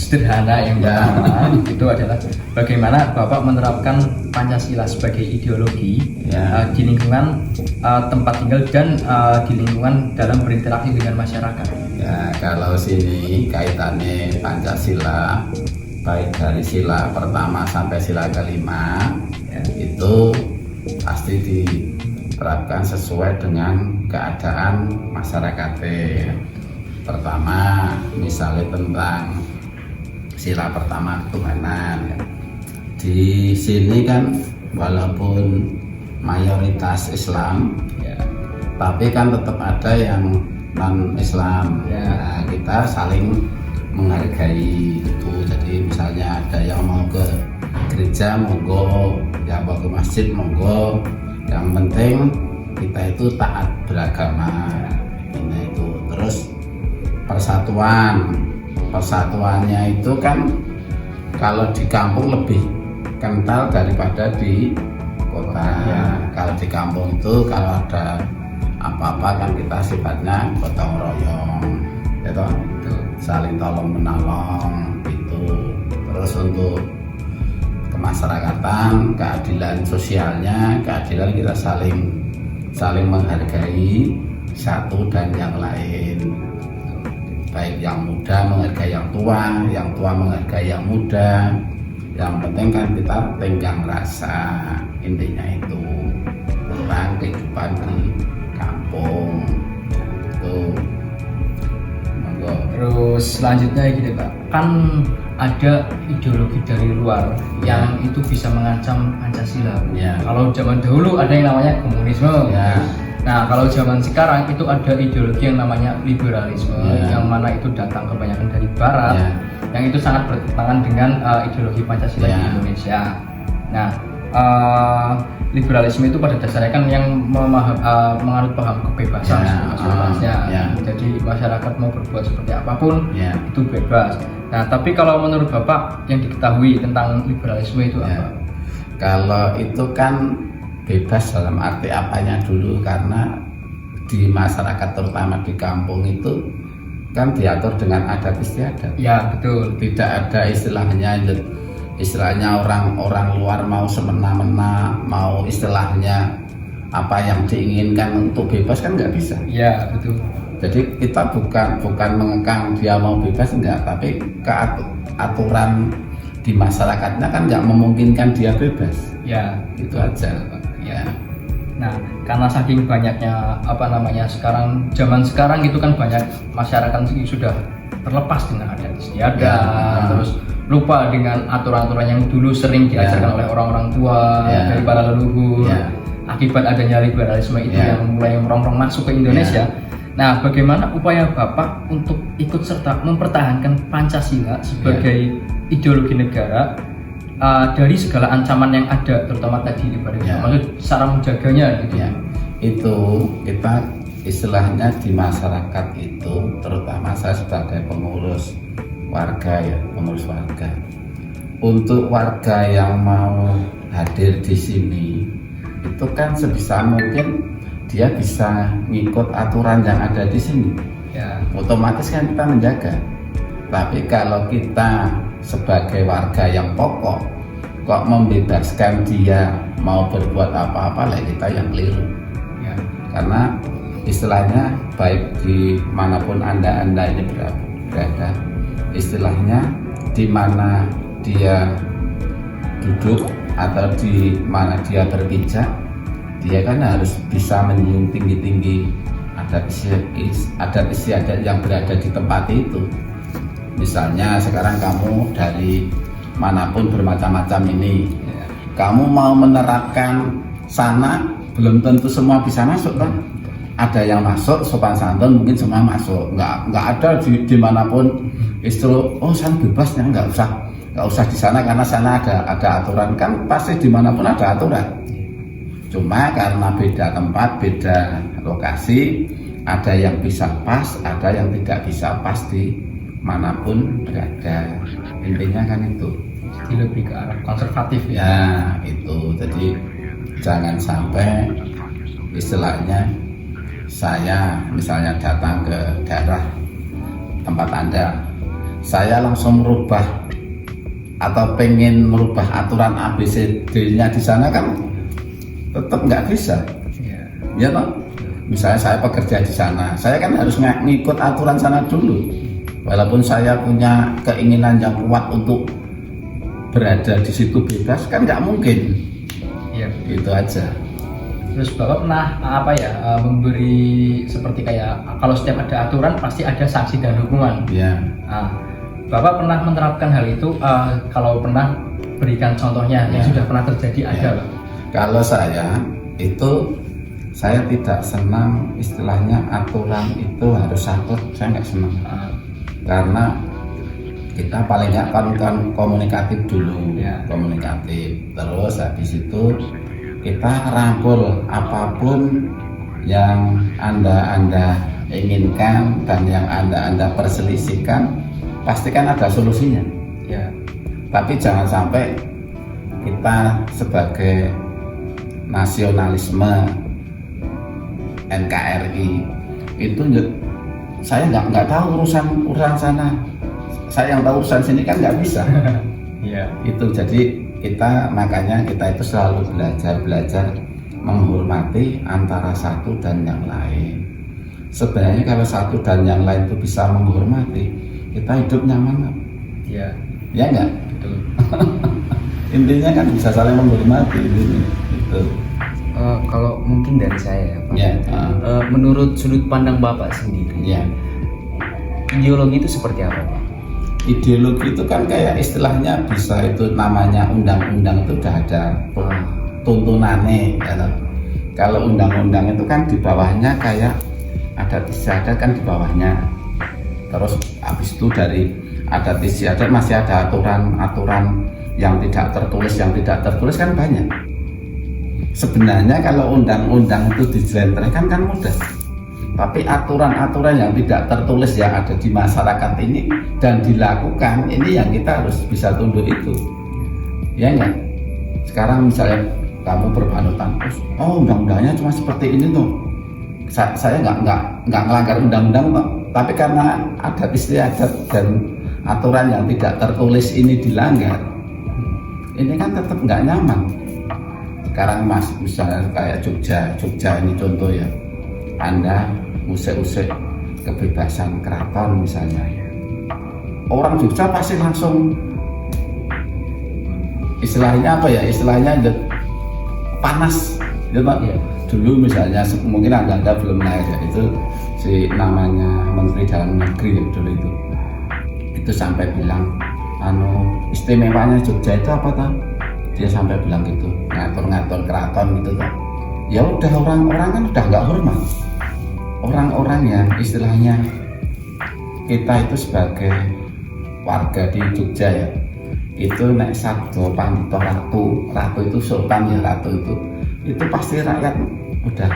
sederhana yang pertama itu adalah bagaimana Bapak menerapkan Pancasila sebagai ideologi di lingkungan tempat tinggal dan di lingkungan dalam berinteraksi dengan masyarakat. Ya, kalau sini kaitannya Pancasila, baik dari sila pertama sampai sila kelima, itu pasti diterapkan sesuai dengan keadaan masyarakatnya. Pertama, misalnya tentang sila pertama ketuhanan. Di sini kan walaupun mayoritas Islam, tapi kan tetap ada yang non-Islam. Nah, kita saling menghargai itu. Jadi misalnya ada yang mau ke gereja, monggo, yang mau ke masjid, monggo. Yang penting kita itu taat beragama. Ini itu. Terus persatuannya itu kan kalau di kampung lebih kental daripada di kota. Kalau di kampung itu kalau ada apa-apa kan kita sifatnya gotong royong, gitu. Saling tolong menolong itu. Terus untuk kemasyarakatan, keadilan sosialnya, keadilan kita saling menghargai satu dan yang lain. Baik yang muda menghargai yang tua menghargai yang muda. Yang penting kan kita tenggang rasa, intinya itu tentang kehidupan di kampung itu. Terus selanjutnya gitu Pak, kan ada ideologi dari luar yang itu bisa mengancam Pancasila. Kalau zaman dahulu ada yang namanya komunisme. Nah, kalau zaman sekarang itu ada ideologi yang namanya liberalisme, yang mana itu datang kebanyakan dari Barat, yang itu sangat bertentangan dengan ideologi Pancasila di Indonesia. Nah, liberalisme itu pada dasarnya kan yang menganut paham kebebasan masyarakat. Jadi masyarakat mau berbuat seperti apapun itu bebas. Nah, tapi kalau menurut Bapak yang diketahui tentang liberalisme itu apa? Kalau itu kan bebas dalam arti apanya dulu, karena di masyarakat terutama di kampung itu kan diatur dengan adat istiadat. Ya, betul. Tidak ada istilahnya orang luar mau semena-mena, mau istilahnya apa yang diinginkan untuk bebas kan nggak bisa. Ya, betul. Jadi kita bukan mengekang dia mau bebas, enggak, tapi aturan di masyarakatnya kan nggak memungkinkan dia bebas. Ya, itu aja. Ya. Nah, karena saking banyaknya zaman sekarang itu kan banyak masyarakat sudah terlepas dengan adat istiadat, terus lupa dengan aturan-aturan yang dulu sering diajarkan oleh orang-orang tua dari para leluhur. Akibat adanya liberalisme itu yang mulai merongrong masuk ke Indonesia. Nah, bagaimana upaya Bapak untuk ikut serta mempertahankan Pancasila sebagai ideologi negara dari segala ancaman yang ada, terutama tadi liberalisme, maksud cara menjaganya gitu. Itu kita istilahnya di masyarakat itu, terutama saya sebagai pengurus warga, untuk warga yang mau hadir di sini itu kan sebisa mungkin dia bisa ngikut aturan yang ada di sini. Otomatis kan kita menjaga. Tapi kalau kita sebagai warga yang pokok kok membebaskan dia mau berbuat apa-apa, lah kita yang keliru. Karena istilahnya baik di manapun anda ini berada, istilahnya di mana dia duduk atau di mana dia berpijak, dia kan harus bisa menyium tinggi-tinggi adat istiadat yang berada di tempat itu. Misalnya sekarang kamu dari manapun bermacam-macam ini, kamu mau menerapkan sana, belum tentu semua bisa masuk kan? Ada yang masuk sopan santun, mungkin semua masuk. Nggak ada di manapun istri, sana bebasnya nggak usah di sana karena sana ada aturan. Kan pasti dimanapun ada aturan. Cuma karena beda tempat, beda lokasi, ada yang bisa pas, ada yang tidak bisa pas di manapun berada. Intinya kan itu. Jadi lebih ke arah konservatif itu. Jadi jangan sampai istilahnya saya misalnya datang ke daerah tempat Anda, saya langsung merubah atau pengen merubah aturan ABCD-nya di sana kan tetap nggak bisa. Ya toh, misalnya saya pekerja di sana, saya kan harus ngikut aturan sana dulu. Walaupun saya punya keinginan yang kuat untuk berada di situ bebas, kan nggak mungkin. Iya. Itu aja. Terus Bapak pernah memberi seperti kayak kalau setiap ada aturan pasti ada sanksi dan hukuman. Ya. Nah, Bapak pernah menerapkan hal itu? Kalau pernah, berikan contohnya yang sudah pernah terjadi ada, Pak? Kalau saya itu, saya tidak senang istilahnya aturan itu harus satu, saya nggak senang. Karena kita paling nggak kan komunikatif dulu, komunikatif. Terus habis itu kita rangkul apapun yang anda inginkan dan yang anda perselisihkan, pastikan ada solusinya. Ya. Tapi jangan sampai kita sebagai nasionalisme NKRI itu saya nggak tahu urusan sana, saya yang tahu urusan sini kan nggak bisa. Iya. Itu jadi makanya kita itu selalu belajar menghormati antara satu dan yang lain. Sebenarnya kalau satu dan yang lain itu bisa menghormati, kita hidup nyaman. Iya. Ya nggak? Betul. Intinya kan bisa saling menghormati itu. Kalau mungkin dari saya, Pak. Ya. Menurut sudut pandang Bapak sendiri, Ya. Ideologi itu seperti apa, Pak? Ideologi itu kan kayak istilahnya bisa itu namanya undang-undang itu udah ada tuntunannya. Ya. Kalau undang-undang itu kan di bawahnya kayak adat istiadat kan di bawahnya. Terus habis itu dari adat istiadat masih ada aturan-aturan yang tidak tertulis kan banyak. Sebenarnya kalau undang-undang itu dijelentrehkan kan mudah, tapi aturan-aturan yang tidak tertulis yang ada di masyarakat ini dan dilakukan ini yang kita harus bisa tunduk itu. Ya enggak? Sekarang misalnya kamu berpanutan, oh undang-undangnya cuma seperti ini tuh, saya nggak melanggar undang-undang kok, tapi karena adat istiadat dan aturan yang tidak tertulis ini dilanggar, ini kan tetap nggak nyaman. Sekarang misalnya kayak Jogja ini contoh ya, Anda usik-usik kebebasan keraton misalnya, orang Jogja pasti langsung istilahnya panas ya Pak. Ya. Dulu misalnya mungkin anda belum lahir ya, itu si namanya Menteri Dalam Negeri ya, dulu itu sampai bilang istimewanya Jogja itu apa toh? Dia sampai bilang gitu, ngatur-ngatur keraton gitu toh. Ya udah, orang-orang kan udah nggak hormat. Orang-orang yang istilahnya kita itu sebagai warga di Jogja ya, itu nek sabdo pandito ratu itu sultan ya, ratu itu pasti rakyat udah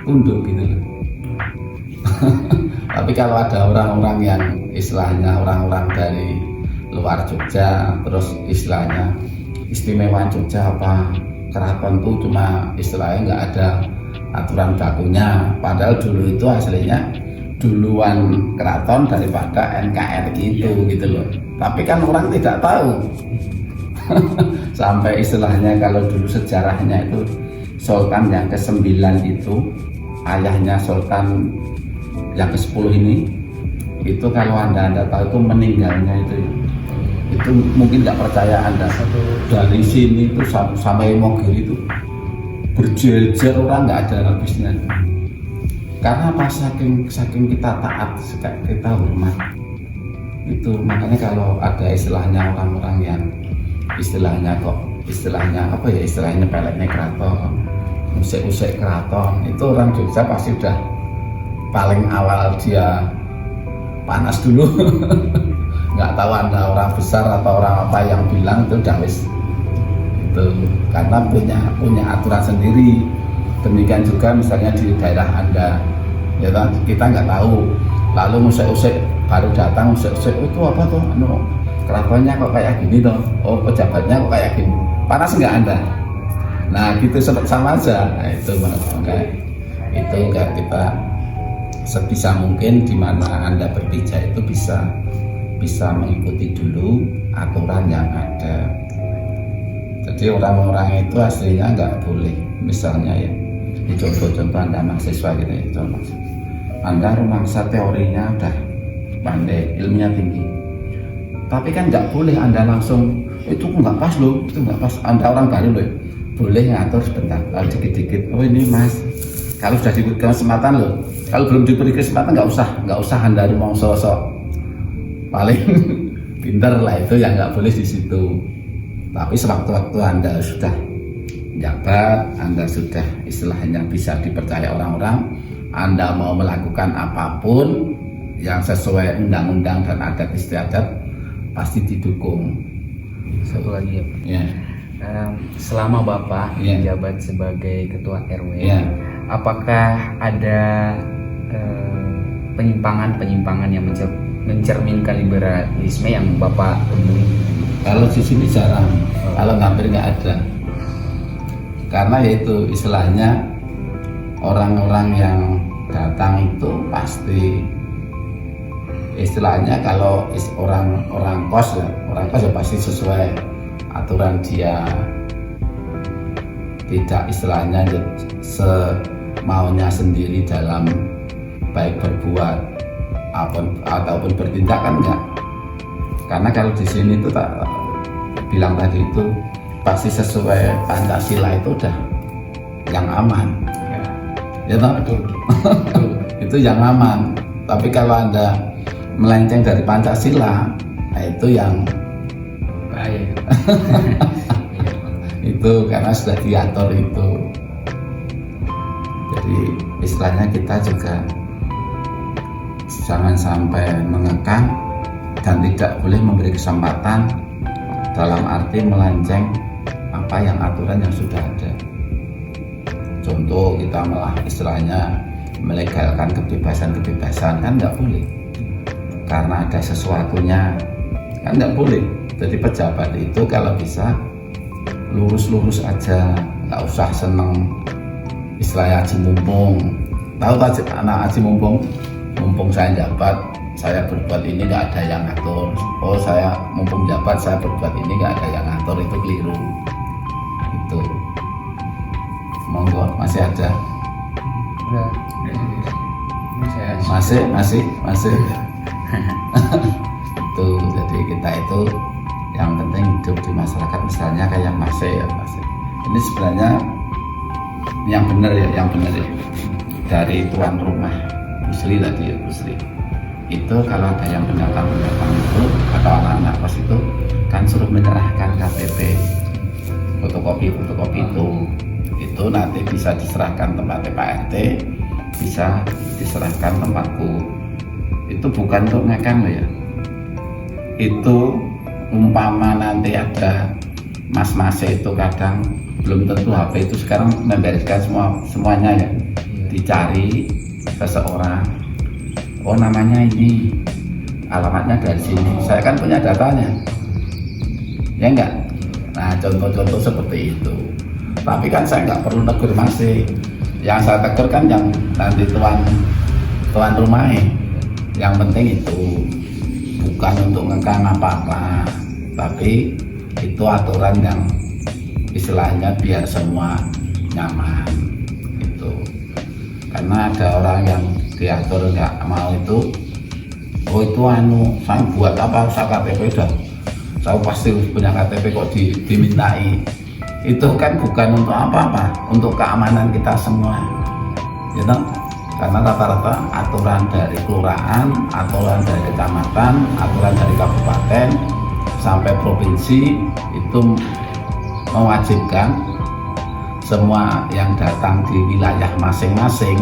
tunduk gitu loh. Tapi kalau ada orang-orang yang istilahnya orang-orang dari luar Jogja, terus istilahnya istimewa Jogja apa keraton tuh cuma istilahnya nggak ada aturan bakunya, padahal dulu itu aslinya duluan keraton daripada NKRI itu gitu loh. Tapi kan orang tidak tahu. Sampai istilahnya kalau dulu sejarahnya itu Sultan yang ke-9 itu ayahnya Sultan yang ke-10 ini, itu kalau anda tahu itu meninggalnya itu mungkin nggak percaya anda, dari sini itu sampai Mogiri itu berjejer orang nggak ada habisnya. Karena apa? Saking kita taat, kita hormat itu. Makanya kalau ada istilahnya orang-orang yang istilahnya peleknya keraton, usik-usik keraton, itu orang Jogja pasti udah paling awal dia panas dulu. Nggak tahu anda orang besar atau orang apa yang bilang itu udah wis itu, karena punya aturan sendiri. Demikian juga misalnya di daerah anda ya, kita nggak tahu, lalu usik-usik baru datang, usik-usik itu apa tuh, keratonnya kok kayak gini toh, oh pejabatnya kok kayak gini, panas nggak anda? Nah gitu sama aja. Nah, itu makanya itu enggak, kita sebisa mungkin di mana anda berpijak itu bisa bisa mengikuti dulu aturan yang ada. Jadi orang-orang itu aslinya nggak boleh, misalnya ya, di contoh-contoh Anda mahasiswa gitu ya, contoh. Anda rumangsa teorinya udah pandai, ilmunya tinggi, tapi kan nggak boleh Anda langsung itu nggak pas loh, itu nggak pas. Anda orang baru loh, boleh ngatur sebentar, kalau dikit-dikit. Oh ini mas, kalau sudah diberi kesempatan loh, kalau belum diberi kesempatan nggak usah Anda rumong sosok paling pinter lah, itu yang nggak boleh di situ. Tapi sewaktu-waktu Anda sudah jabat, Anda sudah istilahnya bisa dipercaya orang-orang, Anda mau melakukan apapun yang sesuai undang-undang dan adat istiadat, pasti didukung. Satu lagi ya Pak. Ya. Selama Bapak Ya. menjabat sebagai ketua RW, Ya. apakah ada penyimpangan-penyimpangan yang mencerminkan liberalisme yang Bapak temui? Kalau di sini jarang, kalau hampir nggak ada. Karena yaitu istilahnya orang-orang yang datang itu pasti istilahnya kalau orang kos ya pasti sesuai aturan dia, tidak istilahnya semaunya sendiri dalam baik berbuat ataupun bertindak, kan enggak. Karena kalau di sini itu tak bilang tadi itu pasti sesuai Pancasila, itu udah yang aman. Ya toh? Itu yang aman. Tapi kalau Anda melenceng dari Pancasila, nah itu yang bahaya. itu karena sudah diatur itu. Jadi istilahnya kita juga jangan sampai mengekang dan tidak boleh memberi kesempatan dalam arti melenceng apa yang aturan yang sudah ada. Contoh kita malah istilahnya melegalkan kebebasan kan nggak boleh, karena ada sesuatunya, kan nggak boleh. Jadi pejabat itu kalau bisa lurus-lurus aja, nggak usah seneng istilahnya aji mumpung. Tahu anak aji mumpung saya jabat, saya berbuat ini nggak ada yang ngatur. Oh saya mumpung jabat saya berbuat ini nggak ada yang ngatur, itu keliru. Itu monggo masih ada. Masih itu. Jadi kita itu yang penting hidup di masyarakat, misalnya kayak masih. Ini sebenarnya yang benar ya dari tuan rumah Busri tadi ya, Busri itu kalau ada yang pendatang itu atau anak-anak kos itu kan suruh menyerahkan KTP, fotokopi itu nanti bisa diserahkan tempatnya Pak RT, bisa diserahkan tempatku. Itu bukan untuk ngekang loh ya, itu umpama nanti ada mas-mas itu kadang belum tentu HP itu sekarang membereskan semuanya ya, dicari seseorang, oh namanya ini, alamatnya dari sini, saya kan punya datanya, ya enggak. Nah contoh-contoh seperti itu. Tapi kan saya nggak perlu negur masih, yang saya tegur kan yang nanti tuan rumahnya. Yang penting itu bukan untuk ngekang apa-apa, tapi itu aturan yang istilahnya biar semua nyaman itu. Karena ada orang yang diatur nggak mau itu, oh itu saya buat apa usah KTP, udah saya pasti punya KTP kok dimintai. Itu kan bukan untuk apa-apa, untuk keamanan kita semua gitu. Karena rata-rata aturan dari kelurahan, aturan dari kecamatan, aturan dari kabupaten sampai provinsi itu mewajibkan semua yang datang di wilayah masing-masing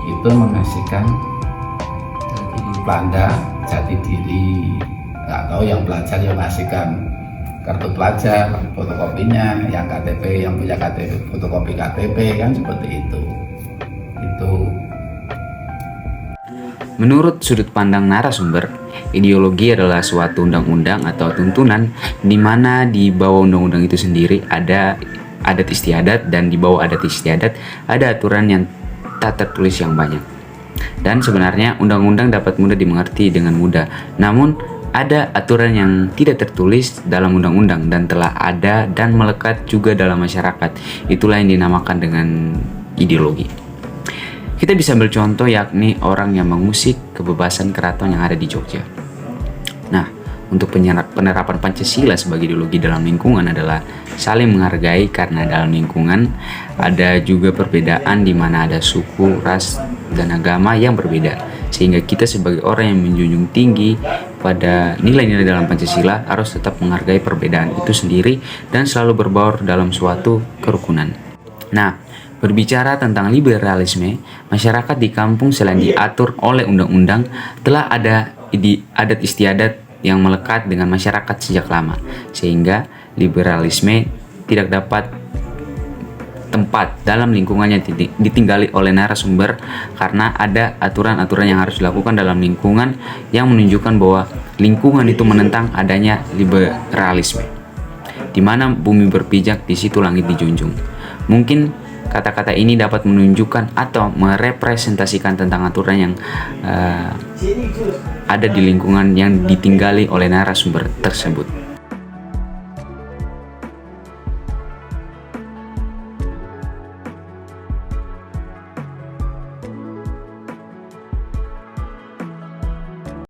itu mengasihkan tanda jati diri. Atau yang pelajar yang mengasihkan kartu pelajar, fotokopinya, yang KTP, yang punya KTP, fotokopi KTP, kan seperti itu. Menurut sudut pandang narasumber, ideologi adalah suatu undang-undang atau tuntunan di mana di bawah undang-undang itu sendiri ada adat istiadat, dan di bawah adat istiadat ada aturan yang tak tertulis yang banyak. Dan sebenarnya undang-undang dapat mudah dimengerti dengan mudah, namun ada aturan yang tidak tertulis dalam undang-undang dan telah ada dan melekat juga dalam masyarakat. Itulah yang dinamakan dengan ideologi. Kita bisa ambil contoh yakni orang yang mengusik kebebasan keraton yang ada di Jogja. Nah, untuk penerapan Pancasila sebagai ideologi dalam lingkungan adalah saling menghargai, karena dalam lingkungan ada juga perbedaan di mana ada suku, ras, dan agama yang berbeda. Sehingga kita sebagai orang yang menjunjung tinggi pada nilai-nilai dalam Pancasila harus tetap menghargai perbedaan itu sendiri dan selalu berbaur dalam suatu kerukunan. Nah, berbicara tentang liberalisme, masyarakat di kampung selain diatur oleh undang-undang, telah ada adat istiadat yang melekat dengan masyarakat sejak lama, sehingga liberalisme tidak dapat tempat dalam lingkungannya ditinggali oleh narasumber karena ada aturan-aturan yang harus dilakukan dalam lingkungan yang menunjukkan bahwa lingkungan itu menentang adanya liberalisme. Di mana bumi berpijak, di situ langit dijunjung. Mungkin kata-kata ini dapat menunjukkan atau merepresentasikan tentang aturan yang ada di lingkungan yang ditinggali oleh narasumber tersebut.